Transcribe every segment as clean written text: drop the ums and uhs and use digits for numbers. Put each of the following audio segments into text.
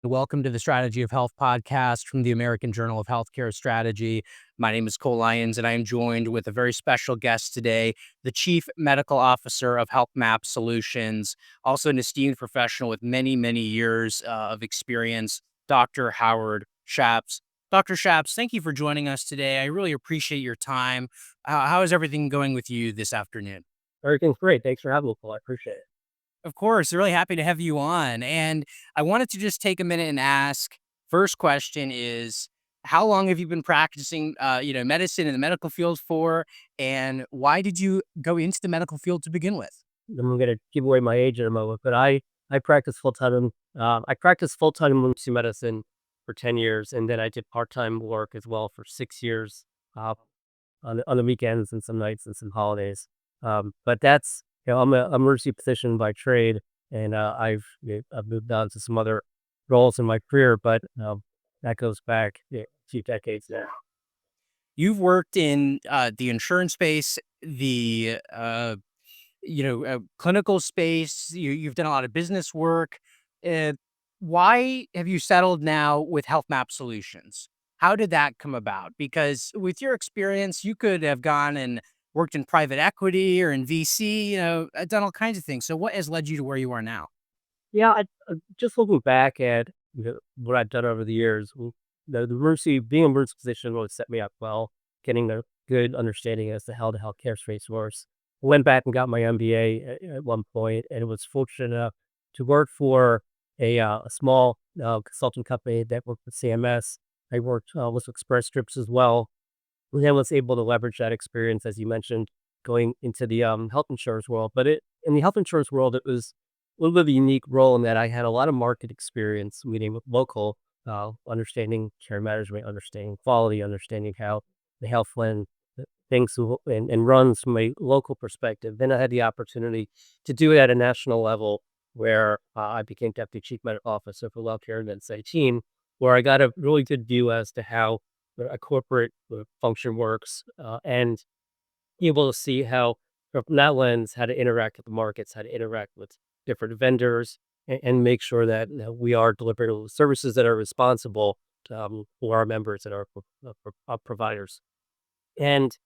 Welcome to the Strategy of Health podcast from the American Journal of Healthcare Strategy. My name is Cole Lyons, and I am joined with a very special guest today, the Chief Medical Officer of Healthmap Solutions, also an esteemed professional with many, many years of experience, Dr. Howard Shaps. Dr. Shaps, thank you for joining us today. I really appreciate your time. How is everything going with you this afternoon? Everything's great. Thanks for having me, Paul. I appreciate it. Of course, really happy to have you on. And I wanted to just take a minute and ask. First question is, how long have you been practicing, medicine in the medical field for, and why did you go into the medical field to begin with? I'm gonna give away my age in a moment, but I practice full time. I practiced full time emergency medicine for 10 years, and then I did part time work as well for 6 years, uh, on the weekends and some nights and some holidays. But that's I'm a emergency physician by trade, and I've moved on to some other roles in my career, but that goes back a few decades now. You've worked in the insurance space, the clinical space. You've done a lot of business work. Uh, why have you settled now with Health Map Solutions? How did that come about? Because with your experience, you could have gone and worked in private equity or in VC, done all kinds of things. So what has led you to where you are now? Yeah, just looking back at what I've done over the years, the emergency being an emergency physician really set me up well, getting a good understanding as to how the healthcare space works. Went back and got my MBA at one point, and was fortunate enough to work for a small consulting company that worked with CMS. I worked with Express Scripts as well, and then was able to leverage that experience, as you mentioned, going into the health insurance world. But in the health insurance world, it was a little bit of a unique role in that I had a lot of market experience meeting with local, understanding care management, understanding quality, understanding how the health plan thinks and runs from a local perspective. Then I had the opportunity to do it at a national level where I became Deputy Chief Medical Officer for WellCare in 2018, where I got a really good view as to how a corporate function works, and able to see how, from that lens, how to interact with the markets, how to interact with different vendors, and make sure that we are delivering services that are responsible for our members and our providers. And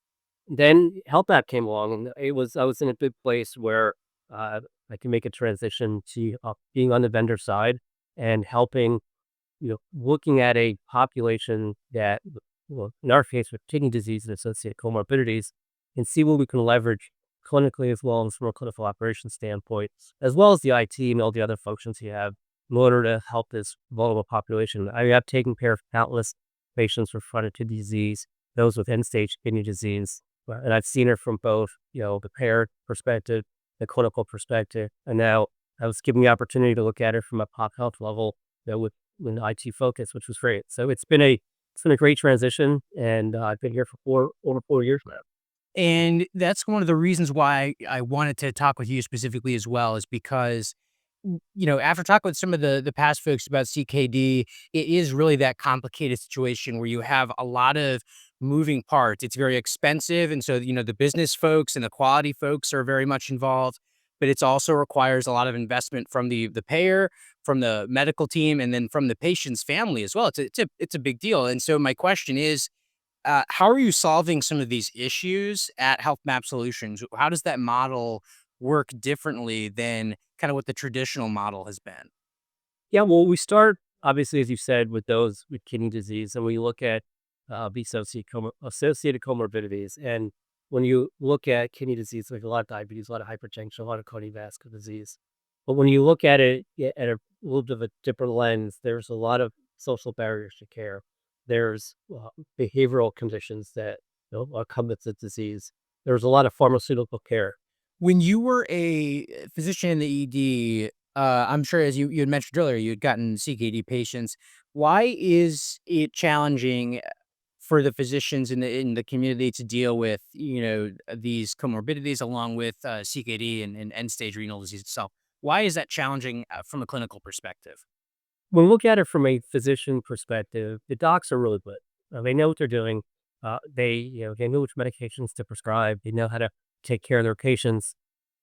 then Health App came along, and I was in a good place where I can make a transition to being on the vendor side and helping, looking at a population that, well, in our case, with kidney disease and associated comorbidities, and see what we can leverage clinically as well as from a clinical operations standpoint, as well as the IT and all the other functions you have in order to help this vulnerable population. I have taken care of countless patients with chronic kidney disease, those with end-stage kidney disease, and I've seen it from both, the payer perspective, the clinical perspective, and now I was given the opportunity to look at it from a pop health level, with an IT focus, which was great. So it's been a great transition, and I've been here for over 4 years now. And that's one of the reasons why I wanted to talk with you specifically as well, is because, after talking with some of the past folks about CKD, it is really that complicated situation where you have a lot of moving parts. It's very expensive. And so, the business folks and the quality folks are very much involved, but it's also requires a lot of investment from the payer, from the medical team, and then from the patient's family as well. It's a big deal. And so my question is, how are you solving some of these issues at Health Map Solutions? How does that model work differently than kind of what the traditional model has been? Yeah, well, we start obviously, as you said, with those with kidney disease, and we look at the associated comorbidities. And when you look at kidney disease, like a lot of diabetes, a lot of hypertension, a lot of cardiovascular disease. But when you look at it at a little bit of a different lens, there's a lot of social barriers to care. There's behavioral conditions that come with the disease. There's a lot of pharmaceutical care. When you were a physician in the ED, I'm sure as you had mentioned earlier, you had gotten CKD patients. Why is it challenging for the physicians in the community to deal with these comorbidities along with CKD and end stage renal disease itself? Why is that challenging from a clinical perspective? When we look at it from a physician perspective, the docs are really good. They know what they're doing. They know which medications to prescribe. They know how to take care of their patients.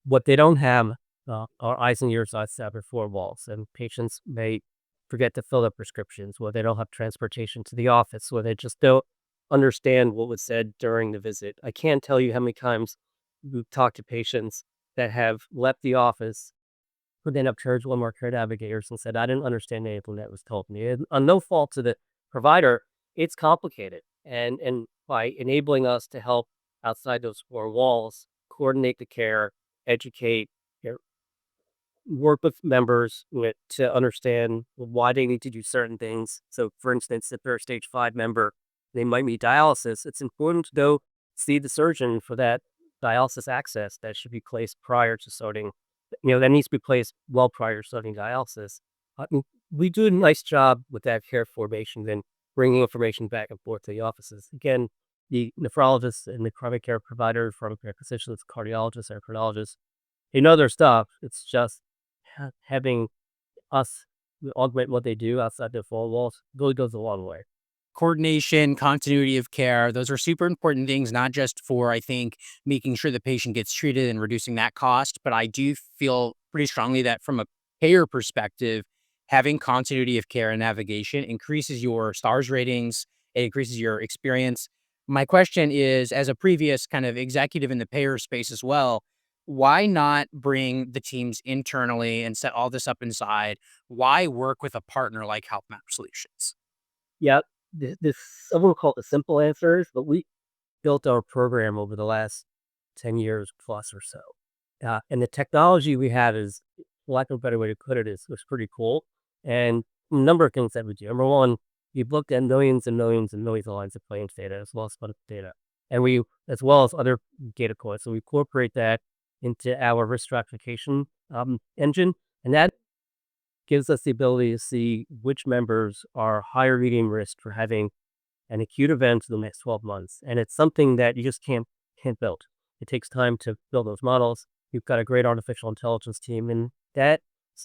What they don't have are eyes and ears outside their four walls, and patients may forget to fill up prescriptions, where they don't have transportation to the office, where they just don't understand what was said during the visit. I can't tell you how many times we've talked to patients that have left the office, who then have charged one more care navigators and said, I didn't understand anything that was told me. And on no fault to the provider, it's complicated. And by enabling us to help outside those four walls, coordinate the care, educate, you know, work with members to understand why they need to do certain things. So, for instance, if they're a stage 5 member, they might need dialysis. It's important to go see the surgeon for that dialysis access that should be placed prior to starting. That needs to be placed well prior to starting dialysis. We do a nice job with that care formation, then bringing information back and forth to the offices. Again, the nephrologists and the primary care provider, primary care physicians, cardiologists, endocrinologists, they know their stuff. It's just having us augment what they do outside the four walls really goes a long way. Coordination, continuity of care, those are super important things, not just for, I think, making sure the patient gets treated and reducing that cost, but I do feel pretty strongly that from a payer perspective, having continuity of care and navigation increases your stars ratings, it increases your experience. My question is, as a previous kind of executive in the payer space as well, why not bring the teams internally and set all this up inside? Why work with a partner like Healthmap Solutions? Yeah, this some will call it the simple answers, but we built our program over the last 10 years plus or so. And the technology we have is, for lack of a better way to put it, is was pretty cool. And a number of things that we do. Number one, we've looked at millions and millions and millions of lines of claims data as well as clinical data. And we, as well as other data points, so we incorporate that into our risk stratification engine. And that gives us the ability to see which members are higher medium risk for having an acute event in the next 12 months. And it's something that you just can't build. It takes time to build those models. You've got a great artificial intelligence team, and that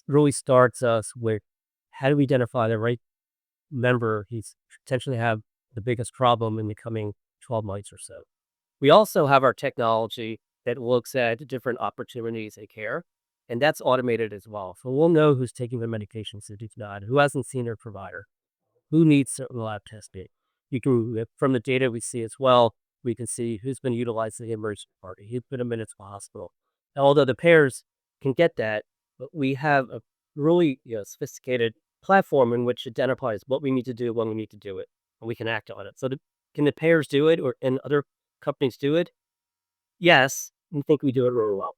really starts us with how do we identify the right member who's potentially have the biggest problem in the coming 12 months or so. We also have our technology that looks at different opportunities in care, and that's automated as well. So we'll know who's taking the medications, who's not, who hasn't seen their provider, who needs certain lab testing. You can, from the data we see as well, we can see who's been utilizing the emergency department, who's been admitted to the hospital. Now, although the payers can get that, but we have a really sophisticated platform in which identifies what we need to do when we need to do it, and we can act on it. So, can the payers do it, or and other companies do it? Yes, we think we do it really well.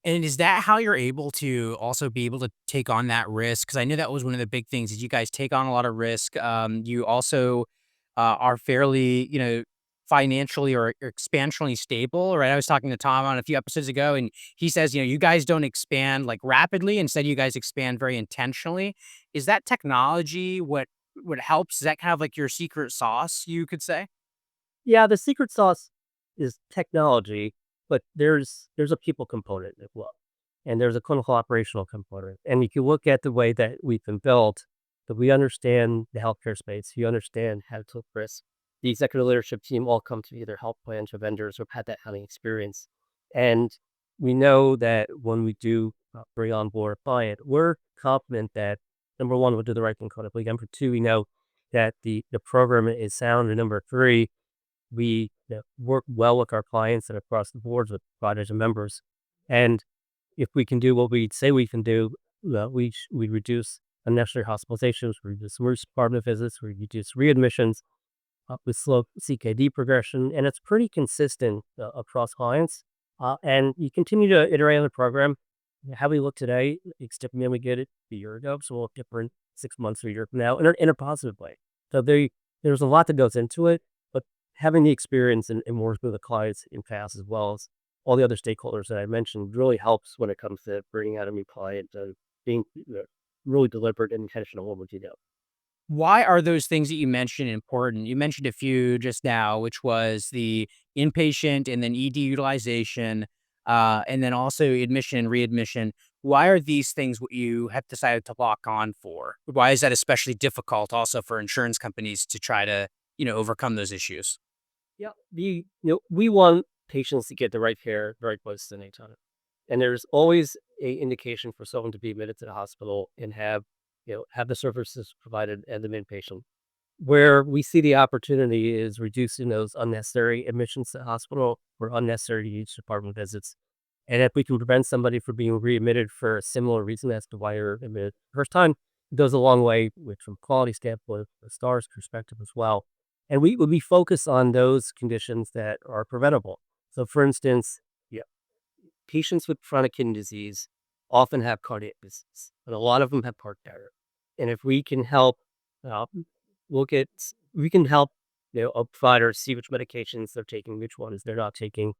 And is that how you're able to also be able to take on that risk? Because I know that was one of the big things is you guys take on a lot of risk. You also are fairly, financially or expansionally stable, right? I was talking to Tom on a few episodes ago, and he says, you guys don't expand like rapidly. Instead, you guys expand very intentionally. Is that technology what helps? Is that kind of like your secret sauce, you could say? Yeah, the secret sauce is technology, but there's a people component as well, and there's a clinical operational component. And if you look at the way that we've been built, that we understand the healthcare space, you understand how to take risks. The executive leadership team all come to either health plans or vendors who've had that hunting experience, and we know that when we do bring on board a client, we're confident that number one, we'll do the right thing clinically. Number two, we know that the program is sound, and number three, we work well with our clients and across the boards with providers and members. And if we can do what we say we can do, we reduce unnecessary hospitalizations, we reduce emergency department visits, we reduce readmissions, with slow CKD progression, and it's pretty consistent across clients. And you continue to iterate on the program. How we look today, it's different than we did it a year ago, so we'll look different 6 months or a year from now in a positive way. So there's a lot that goes into it, but having the experience and working with the clients in past as well as all the other stakeholders that I mentioned really helps when it comes to bringing out a new client, being really deliberate and intentional what would you do. Why are those things that you mentioned important? You mentioned a few just now, which was the inpatient and then ED utilization, and then also admission and readmission. Why are these things what you have decided to lock on for? Why is that especially difficult also for insurance companies to try to, overcome those issues? Yeah, we want patients to get the right care, the right place at any time. And there's always a indication for someone to be admitted to the hospital and have have the services provided and the inpatient. Where we see the opportunity is reducing those unnecessary admissions to the hospital or unnecessary use department visits. And if we can prevent somebody from being readmitted for a similar reason as to why you're admitted the first time, it goes a long way, which from a quality standpoint, a STARS perspective as well. And we focus on those conditions that are preventable. So, for instance, yeah, patients with chronic kidney disease often have cardiac disease, but a lot of them have heart failure. And if we can help uh, look at, we can help a provider see which medications they're taking, which ones they're not taking.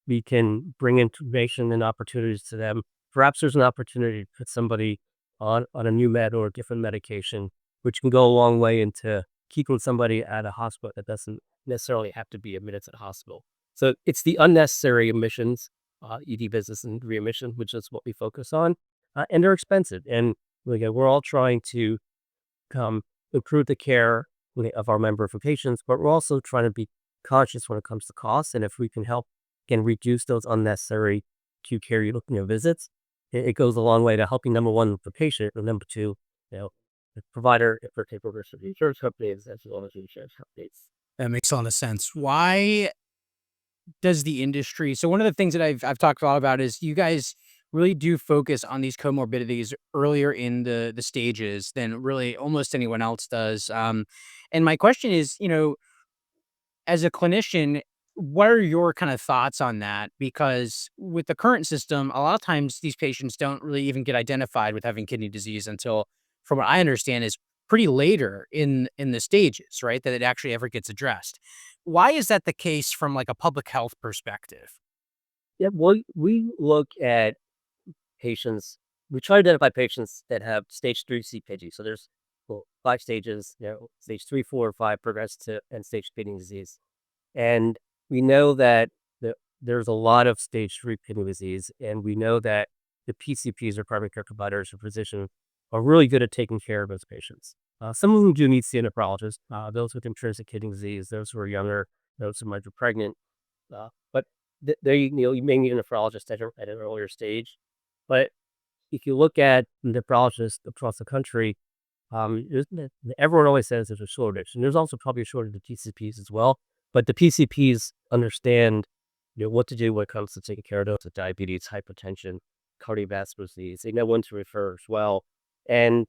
We can bring information and opportunities to them. Perhaps there's an opportunity to put somebody on a new med or a different medication, which can go a long way into keeping somebody at a hospital that doesn't necessarily have to be admitted to the hospital. So it's the unnecessary admissions, ED visits and readmission, which is what we focus on, and they're expensive. And again, we're all trying to um, improve the care of our member for patients, but we're also trying to be conscious when it comes to costs. And if we can help, again, reduce those unnecessary acute care visits, it goes a long way to helping, number one, the patient, and number two, the provider, if they're taking over the insurance companies, as well as the insurance companies. That makes a lot of sense. Why does the industry so one of the things that I've talked a lot about is you guys really do focus on these comorbidities earlier in the stages than really almost anyone else does. And my question is, as a clinician, what are your kind of thoughts on that? Because with the current system, a lot of times these patients don't really even get identified with having kidney disease until, from what I understand, is pretty later in the stages, right? That it actually ever gets addressed. Why is that the case from like a public health perspective? Yeah, well, we look at patients, we try to identify patients that have stage 3 CKD. So there's five stages, stage 3, 4, or 5 progress to end stage kidney disease. And we know that there's a lot of stage 3 kidney disease, and we know that the PCPs or primary care providers or physicians are really good at taking care of those patients. Some of them do need to see a nephrologist, those with intrinsic kidney disease, those who are younger, those who might be pregnant. But you may need a nephrologist at an earlier stage. But if you look at nephrologists across the country, everyone always says there's a shortage, and there's also probably a shortage of PCPs as well. But the PCPs understand, what to do when it comes to taking care of those with diabetes, hypertension, cardiovascular disease. They know when to refer as well, and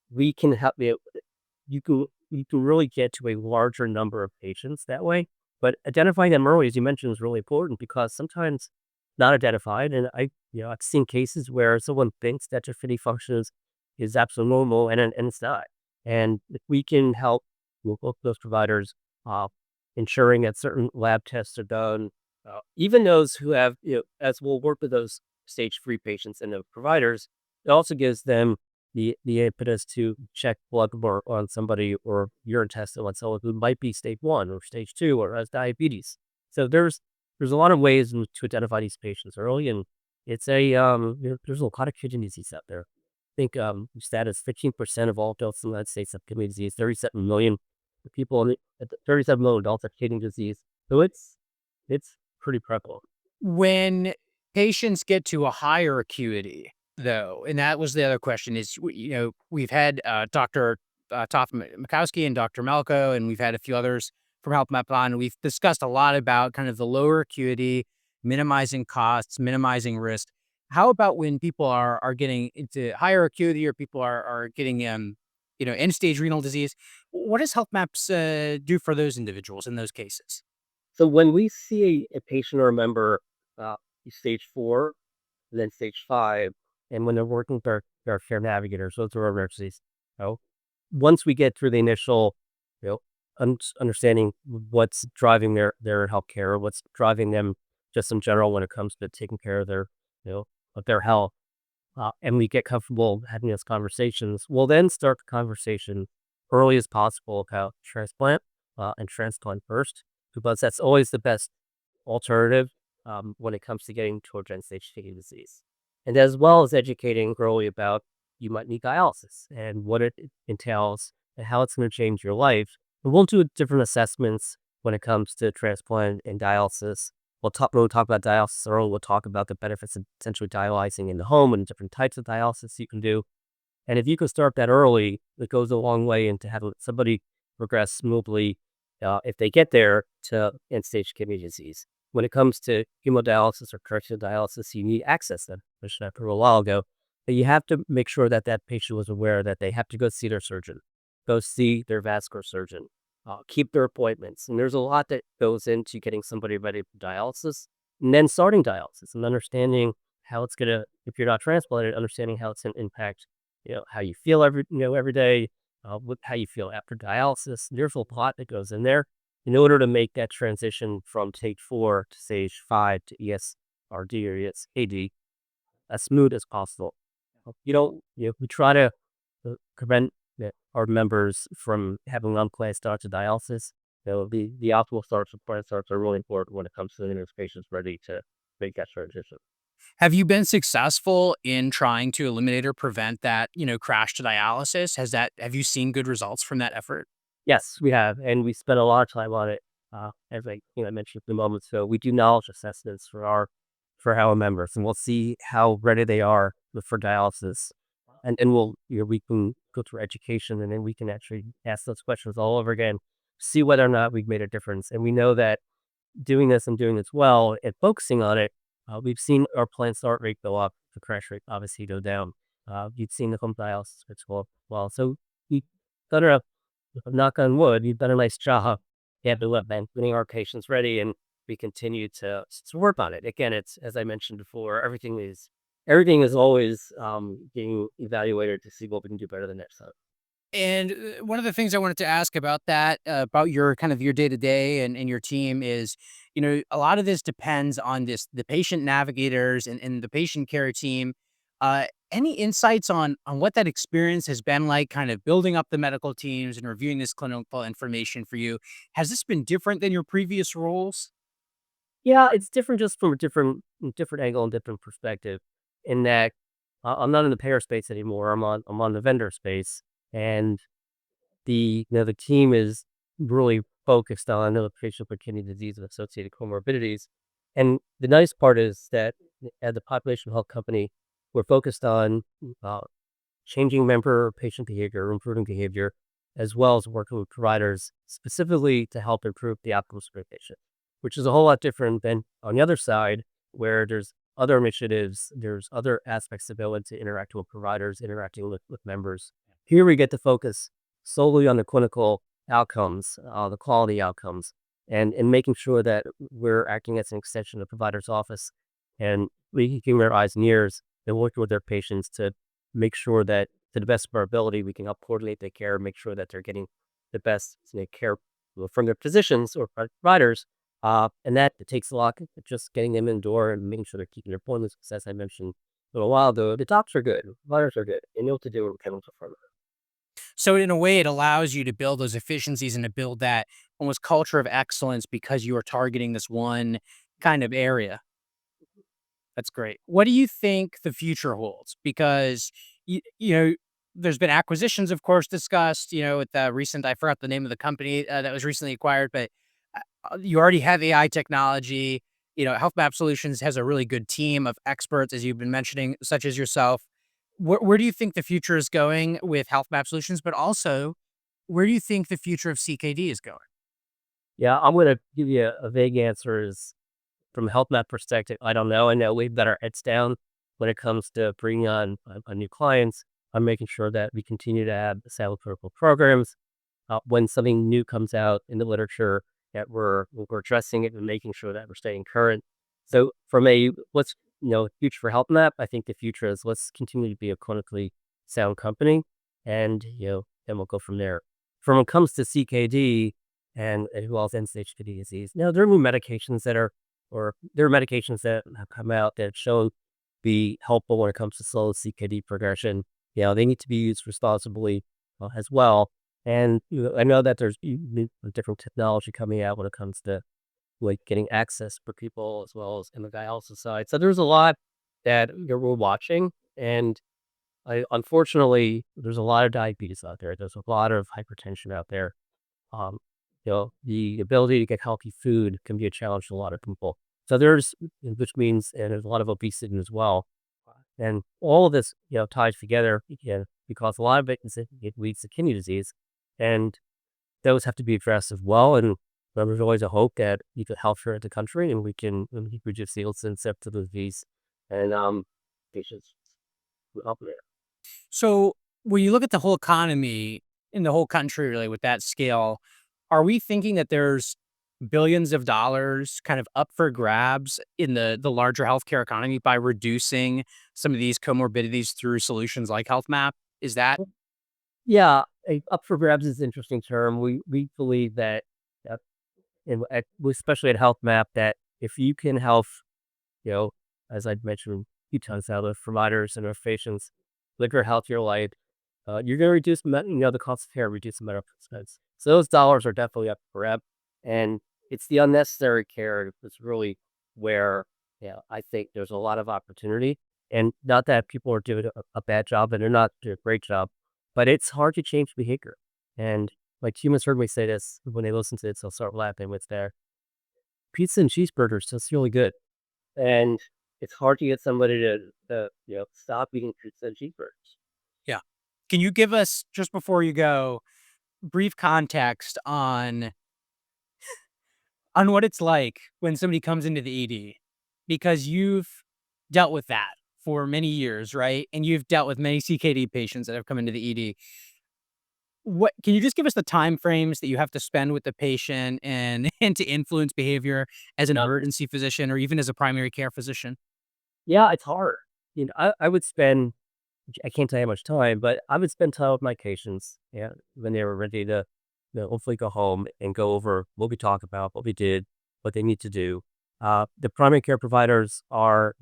we can help you. You can really get to a larger number of patients that way. But identifying them early, as you mentioned, is really important because sometimes not identified, and I've seen cases where someone thinks that their kidney functions is absolutely normal, and it's not. And if we can help both those providers, uh, ensuring that certain lab tests are done, even those who have, as we'll work with those stage 3 patients and the providers, it also gives them the impetus to check blood work on somebody or urine test on someone who might be stage 1 or stage 2 or has diabetes. So there's a lot of ways to identify these patients early, and it's there's a lot of kidney disease out there. I think stat is 15% of all adults in the United States have kidney disease. 37 million people, 37 million adults have kidney disease. So it's pretty prevalent. When patients get to a higher acuity, though, and that was the other question is, we've had Dr. Toff Mikowski and Dr. Malko, and we've had a few others from Healthmap on. And we've discussed a lot about kind of the lower acuity, minimizing costs, minimizing risk. How about when people are getting into higher acuity or people are getting end stage renal disease? What does Healthmaps do for those individuals in those cases? So when we see a patient or a member, uh, stage 4, then stage 5, and when they're working with our care navigators, those are our nurses, once we get through the initial, you know, understanding what's driving their healthcare, what's driving them just in general when it comes to taking care of you know, their health, and we get comfortable having those conversations, we'll then start the conversation early as possible about transplant, and transplant first, because that's always the best alternative, when it comes to getting towards end-stage kidney disease. And as well as educating early about you might need dialysis and what it entails and how it's going to change your life. And we'll do different assessments when it comes to transplant and dialysis. We'll talk about dialysis early. We'll talk about the benefits of essentially dialyzing in the home and different types of dialysis you can do. And if you can start that early, it goes a long way into having somebody progress smoothly if they get there to end-stage kidney disease. When it comes to hemodialysis or cardiac dialysis, you need access. That I mentioned that a while ago. But you have to make sure that that patient was aware that they have to go see their surgeon, go see their vascular surgeon, keep their appointments. And there's a lot that goes into getting somebody ready for dialysis and then starting dialysis and understanding how it's going to, if you're not transplanted, understanding how it's going to impact, how you feel every day, how you feel after dialysis. There's a lot that goes in there in order to make that transition from stage 4 to stage 5 to ESRD or ESKD as smooth as possible. You don't, we try to prevent our members from having unplanned start to dialysis. The optimal starts and planned starts are really important when it comes to getting those patients ready to make that transition. Have you been successful in trying to eliminate or prevent that, crash to dialysis? Have you seen good results from that effort? Yes, we have, and we spent a lot of time on it. As I mentioned a few moments ago, we do knowledge assessments for our members, and we'll see how ready they are for dialysis, and then we can go through education, and then we can actually ask those questions all over again, see whether or not we've made a difference. And we know that doing this and doing this well and focusing on it, we've seen our planned start rate go up, the crash rate obviously go down. You've seen the home dialysis rates go up well. So we done a knock on wood, you've done a nice job. You have to let man getting our patients ready, and we continue to work on it. Again, it's as I mentioned before, everything is always being evaluated to see what we can do better the next time. And one of the things I wanted to ask about that, about your kind of your day to day and your team is, a lot of this depends on the patient navigators and the patient care team. Any insights on what that experience has been like, kind of building up the medical teams and reviewing this clinical information for you? Has this been different than your previous roles? Yeah, it's different just from a different angle and different perspective in that I'm not in the payer space anymore. I'm on the vendor space, and the team is really focused on the patient with kidney disease and associated comorbidities. And the nice part is that as a population health company, we're focused on uh, changing member patient behavior, improving behavior, as well as working with providers specifically to help improve the outcomes for the patient, which is a whole lot different than on the other side, where there's other initiatives, there's other aspects of ability to interact with providers, interacting with members. Here we get to focus solely on the clinical outcomes, the quality outcomes, and making sure that we're acting as an extension of the provider's office and we keep their eyes and ears and working with their patients to make sure that to the best of our ability, we can help coordinate their care, make sure that they're getting the best care from their physicians or providers. And that it takes a lot of just getting them in the door and making sure they're keeping their appointments. Because as I mentioned a little while ago, the docs are good, the providers are good, and know what to do when chemicals are from. So in a way, it allows you to build those efficiencies and to build that almost culture of excellence because you are targeting this one kind of area. That's great. What do you think the future holds? Because there's been acquisitions, of course, discussed. With the recent, I forgot the name of the company that was recently acquired, but you already have AI technology. Healthmap Solutions has a really good team of experts, as you've been mentioning, such as yourself. Where do you think the future is going with Healthmap Solutions? But also, where do you think the future of CKD is going? Yeah, I'm going to give you a vague answer. Is from a health map perspective, I don't know. I know we've got our heads down when it comes to bringing on new clients. I'm making sure that we continue to have established clinical programs. When something new comes out in the literature, that we're addressing it and making sure that we're staying current. So from a what's future for Health Map, I think the future is let's continue to be a clinically sound company, and then we'll go from there. From when it comes to CKD and who else end-stage kidney disease, there are new medications that are or there are medications that have come out that have shown be helpful when it comes to slow CKD progression. They need to be used responsibly as well. And I know that there's different technology coming out when it comes to like getting access for people as well as in the dialysis side. So there's a lot that we're watching, and unfortunately there's a lot of diabetes out there. There's a lot of hypertension out there. Um, the ability to get healthy food can be a challenge to a lot of people. So which means, and there's a lot of obesity as well. And all of this, ties together. because a lot of it leads to kidney disease, and those have to be addressed as well. And there's always a hope that you could help here in the country, and we can reduce the incidence of the disease, and patients will help there. So when you look at the whole economy in the whole country, really, with that scale, are we thinking that there's billions of dollars kind of up for grabs in the larger healthcare economy by reducing some of these comorbidities through solutions like Health Map? Is that Yeah, up for grabs is an interesting term. We believe that, uh, especially at Health Map, that if you can help, you know, as I've mentioned a few times now, the providers and our patients live a healthier life, you're going to reduce, the cost of care, reduce the medical expense. So those dollars are definitely up for grab, and it's the unnecessary care that's really where, yeah, I think there's a lot of opportunity. And not that people are doing a bad job, and they're not doing a great job, but it's hard to change behavior. And like humans heard me say this when they listen to it, so I'll start laughing with their pizza and cheeseburgers. That's really good, and it's hard to get somebody to stop eating pizza and cheeseburgers. yeah. Can you give us, just before you go, brief context on what it's like when somebody comes into the ED? Because you've dealt with that for many years, right? And you've dealt with many CKD patients that have come into the ED. What can you just give us the time frames that you have to spend with the patient and and to influence behavior as an Yep. emergency physician or even as a primary care physician? Yeah, it's hard. I would spend, I can't tell you how much time, but I would spend time with my patients, yeah, when they were ready to, hopefully go home and go over what we talked about, what we did, what they need to do. The primary care providers are,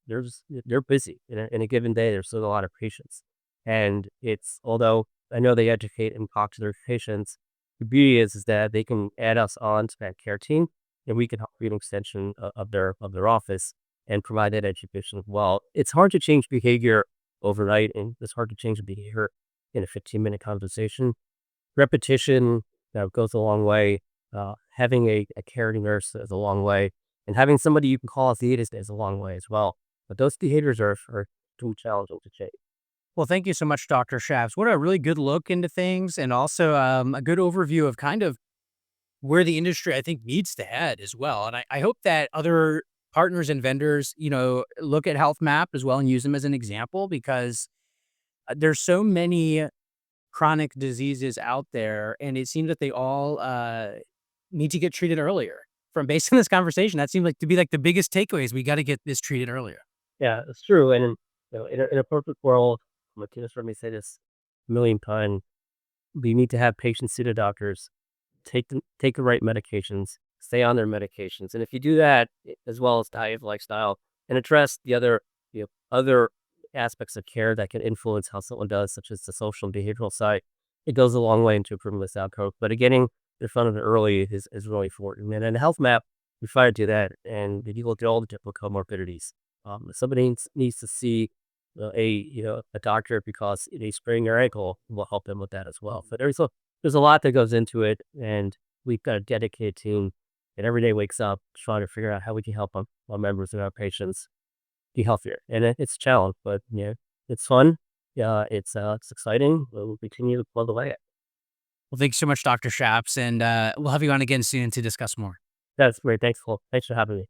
they're busy in a given day. There's still a lot of patients, and it's, although I know they educate and talk to their patients, the beauty is that they can add us on to that care team, and we can help be an extension of their office and provide that education as well. It's hard to change behavior overnight, and it's hard to change the behavior in a 15-minute conversation. Repetition, goes a long way. Having a caring nurse is a long way, and having somebody you can call as needed is a long way as well. But those behaviors are too challenging to change. Well, thank you so much, Dr. Shafts. What a really good look into things and also a good overview of kind of where the industry, I think, needs to head as well. And I hope that other partners and vendors, look at Health Map as well and use them as an example because there's so many chronic diseases out there, and it seems that they all need to get treated earlier. From based on this conversation, that seemed like to be like the biggest takeaways. We got to get this treated earlier. Yeah, it's true. And in a perfect world, Martinez heard me say this a million times. We need to have patients see the doctors, take the right medications, stay on their medications, and if you do that, as well as diet, lifestyle, and address the other aspects of care that can influence how someone does, such as the social and behavioral side, it goes a long way into improving this outcome. But getting in front of it early is really important. And in the health map, we try to do that, and we look at all the different comorbidities. If somebody needs to see a doctor because they sprained their ankle, we'll help them with that as well. So there's a lot that goes into it, and we've got a dedicated team that every day wakes up trying to figure out how we can help our members and our patients be healthier. And it's a challenge, but it's fun. Yeah, it's exciting. We'll continue to plug away at. Well, thanks so much, Dr. Shaps, and we'll have you on again soon to discuss more. That's great. Thanks, Cole. Thanks for having me.